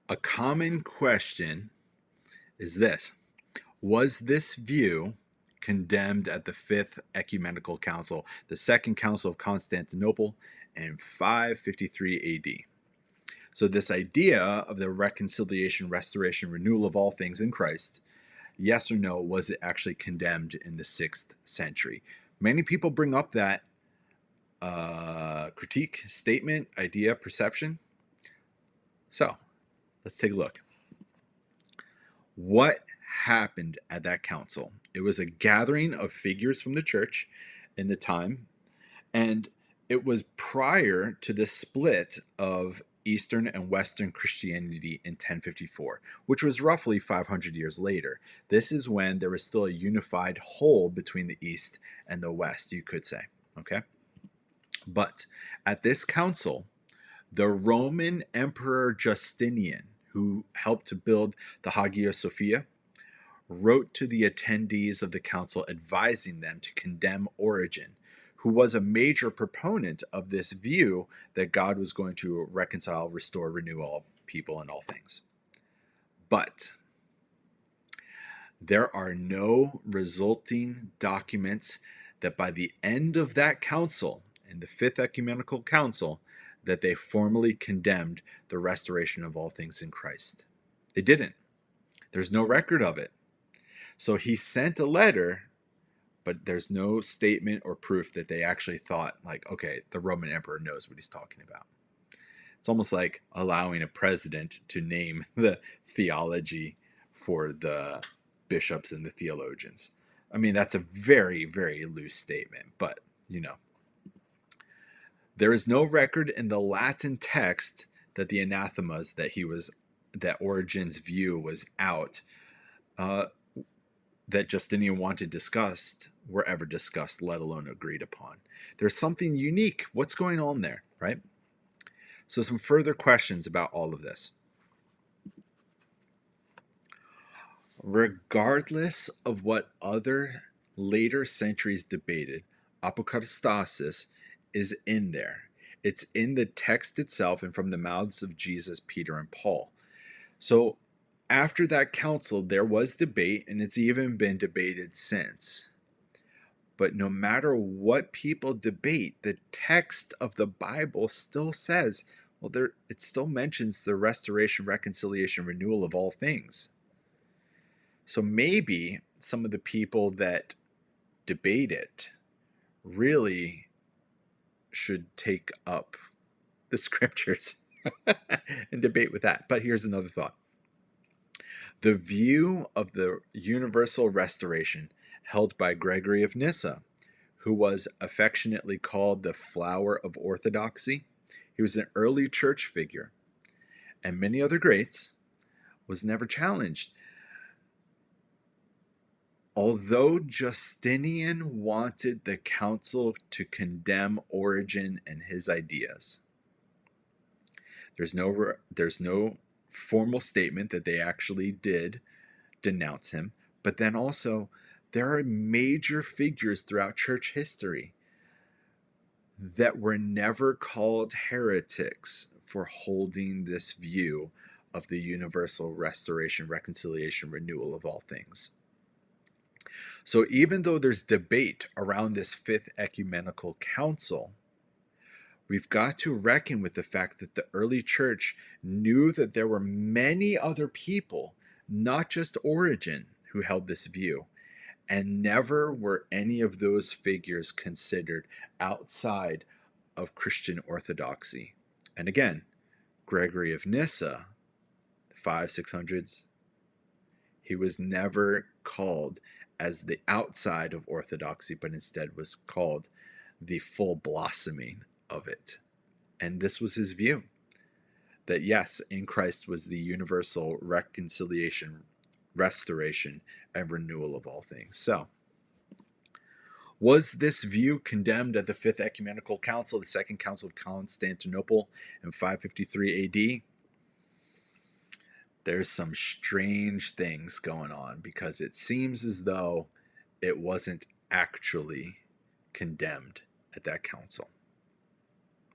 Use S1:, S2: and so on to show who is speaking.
S1: A common question is this: was this view condemned at the Fifth Ecumenical Council, the Second Council of Constantinople, in 553 AD? So, this idea of the reconciliation, restoration, renewal of all things in Christ, yes or no, was it actually condemned in the 6th century? Many people bring up that critique, statement, idea, perception. So, let's take a look. What happened at that council? It was a gathering of figures from the church in the time, and it was prior to the split of Eastern and Western Christianity in 1054, which was roughly 500 years later. This is when there was still a unified whole between the East and the West, you could say. Okay? But at this council, the Roman Emperor Justinian, who helped to build the Hagia Sophia, wrote to the attendees of the council advising them to condemn Origen, who was a major proponent of this view that God was going to reconcile, restore, renew all people and all things. But there are no resulting documents that by the end of that council, in the Fifth Ecumenical Council, that they formally condemned the restoration of all things in Christ. They didn't. There's no record of it. So he sent a letter, but there's no statement or proof that they actually thought, like, okay, the Roman emperor knows what he's talking about. It's almost like allowing a president to name the theology for the bishops and the theologians. I mean, that's a very, very loose statement, but, you know. There is no record in the Latin text that the anathemas that Origen's view was out, that Justinian wanted discussed, were ever discussed, let alone agreed upon. There's something unique. What's going on there, right? So some further questions about all of this. Regardless of what other later centuries debated, apokatastasis is in there. It's in the text itself and from the mouths of Jesus, Peter, and Paul. So after that council, there was debate, and it's even been debated since. But no matter what people debate, the text of the Bible still says, well, it still mentions the restoration, reconciliation, renewal of all things. So maybe some of the people that debate it really should take up the scriptures and debate with that. But here's another thought. The view of the universal restoration held by Gregory of Nyssa, who was affectionately called the flower of orthodoxy, he was an early church figure, and many other greats, was never challenged. Although Justinian wanted the council to condemn Origen and his ideas, there's no formal statement that they actually did denounce him. But then also, there are major figures throughout church history that were never called heretics for holding this view of the universal restoration, reconciliation, renewal of all things. So even though there's debate around this Fifth Ecumenical Council, we've got to reckon with the fact that the early church knew that there were many other people, not just Origen, who held this view, and never were any of those figures considered outside of Christian orthodoxy. And again, Gregory of Nyssa, 500-600s, he was never called as the outside of orthodoxy, but instead was called the full blossoming of it. And this was his view, that yes, in Christ was the universal reconciliation, restoration, and renewal of all things. So, was this view condemned at the Fifth Ecumenical Council, the Second Council of Constantinople in 553 AD? There's some strange things going on, because it seems as though it wasn't actually condemned at that council.